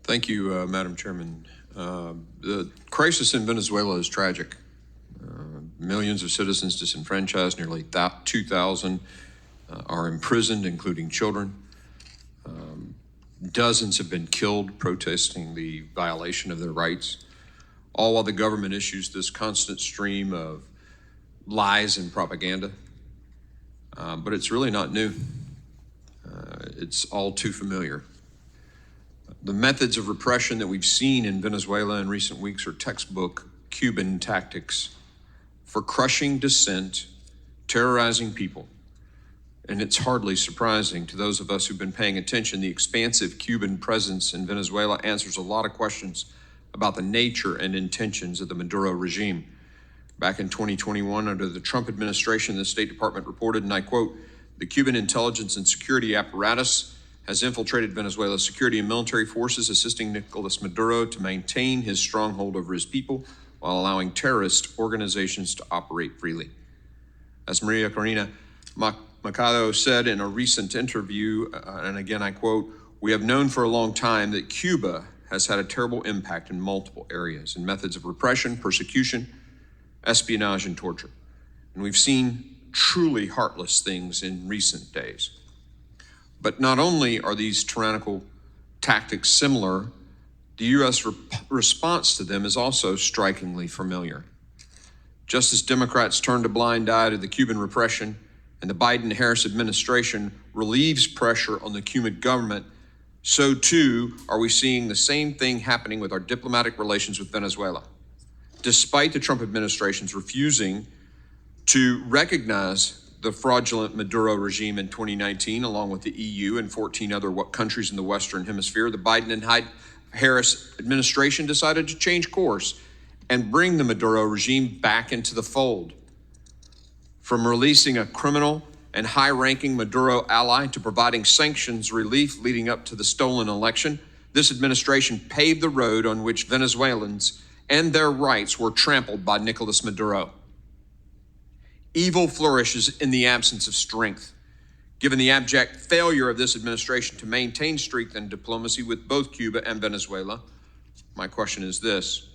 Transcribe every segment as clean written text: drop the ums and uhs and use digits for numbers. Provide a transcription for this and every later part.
Thank you, Madam Chairman. The crisis in Venezuela is tragic. Millions of citizens disenfranchised, nearly 2,000 are imprisoned, including children. Dozens have been killed protesting the violation of their rights, all while the government issues this constant stream of lies and propaganda. But it's really not new. It's all too familiar. The methods of repression that we've seen in Venezuela in recent weeks are textbook Cuban tactics for crushing dissent, terrorizing people. And it's hardly surprising to those of us who've been paying attention. The expansive Cuban presence in Venezuela answers a lot of questions about the nature and intentions of the Maduro regime. Back in 2021, under the Trump administration, the State Department reported, and I quote, "The Cuban intelligence and security apparatus has infiltrated Venezuela's security and military forces, assisting Nicolas Maduro to maintain his stronghold over his people while allowing terrorist organizations to operate freely." As Maria Corina Machado said in a recent interview, and again I quote, "We have known for a long time that Cuba has had a terrible impact in multiple areas, in methods of repression, persecution, espionage, and torture. And we've seen truly heartless things in recent days. But not only are these tyrannical tactics similar, the U.S. response to them is also strikingly familiar. Just as Democrats turned a blind eye to the Cuban repression and the Biden-Harris administration relieves pressure on the Cuban government, so too are we seeing the same thing happening with our diplomatic relations with Venezuela. Despite the Trump administration's refusing to recognize the fraudulent Maduro regime in 2019, along with the EU and 14 other countries in the Western Hemisphere, the Biden and Harris administration decided to change course and bring the Maduro regime back into the fold. From releasing a criminal and high-ranking Maduro ally to providing sanctions relief leading up to the stolen election, this administration paved the road on which Venezuelans and their rights were trampled by Nicolas Maduro. Evil flourishes in the absence of strength. Given the abject failure of this administration to maintain strength and diplomacy with both Cuba and Venezuela, my question is this: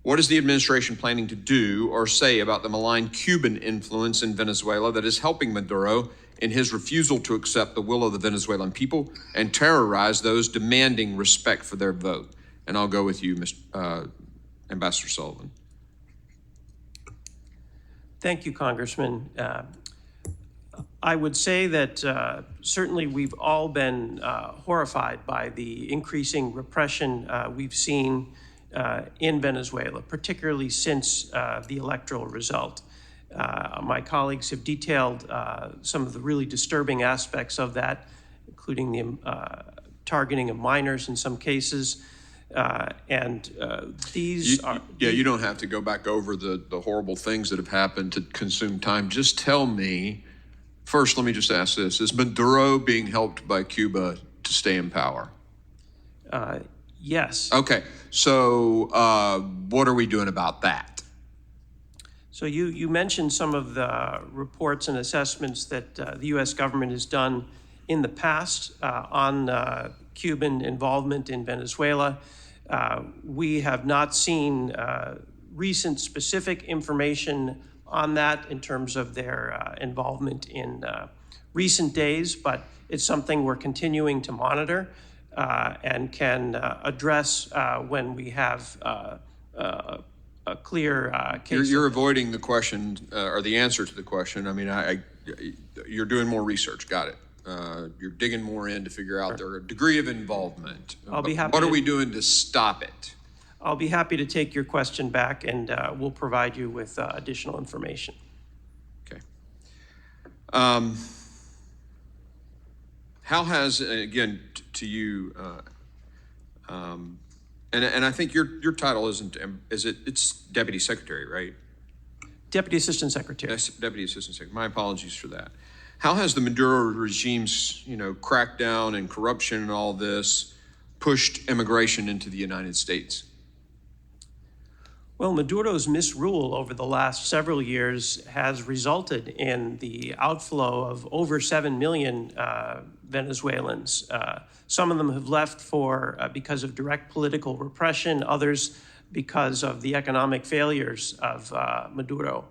what is the administration planning to do or say about the malign Cuban influence in Venezuela that is helping Maduro in his refusal to accept the will of the Venezuelan people and terrorize those demanding respect for their vote? And I'll go with you, Ambassador Sullivan. Thank you, Congressman. I would say that certainly we've all been horrified by the increasing repression we've seen in Venezuela, particularly since the electoral result. My colleagues have detailed some of the really disturbing aspects of that, including the targeting of minors in some cases. These are... Yeah, you don't have to go back over the horrible things that have happened to consume time. Just tell me, first, let me just ask this. Is Maduro being helped by Cuba to stay in power? Yes. Okay, so what are we doing about that? So you mentioned some of the reports and assessments that the U.S. government has done in the past on Cuban involvement in Venezuela. We have not seen recent specific information on that in terms of their involvement in recent days, but it's something we're continuing to monitor and can address when we have a clear case. You're avoiding the question or the answer to the question. I mean, you're doing more research. Got it. You're digging more in to figure out their degree of involvement. I'll be happy. What are we doing to stop it? I'll be happy to take your question back, and we'll provide you with additional information. Okay. How has, again, to you, and I think your title it's Deputy Secretary, right? Deputy Assistant Secretary. Yes, Deputy Assistant Secretary. My apologies for that. How has the Maduro regime's, crackdown and corruption and all this pushed immigration into the United States? Well, Maduro's misrule over the last several years has resulted in the outflow of over 7 million Venezuelans. Some of them have left because of direct political repression, others because of the economic failures of Maduro.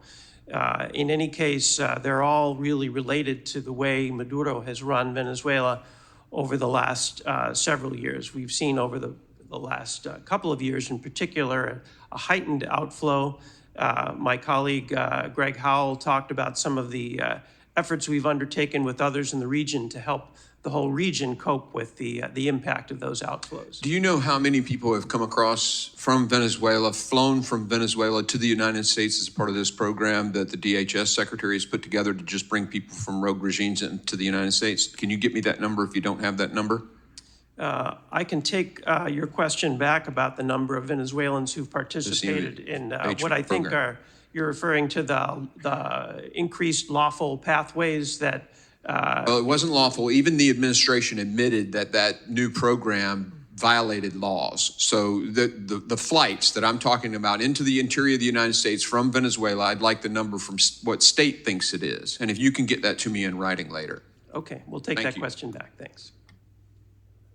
In any case, they're all really related to the way Maduro has run Venezuela over the last several years. We've seen over the last couple of years in particular, a heightened outflow. My colleague Greg Howell talked about some of the efforts we've undertaken with others in the region to help the whole region cope with the impact of those outflows. Do you know how many people have come across from Venezuela, flown from Venezuela to the United States as part of this program that the DHS Secretary has put together to just bring people from rogue regimes into the United States? Can you get me that number if you don't have that number? I can take your question back about the number of Venezuelans who've participated in what I think you're referring to the increased lawful pathways that. Well, it wasn't lawful. Even the administration admitted that that new program violated laws. So the flights that I'm talking about into the interior of the United States from Venezuela, I'd like the number from what state thinks it is. And if you can get that to me in writing later. Okay, we'll take that question back. Thanks.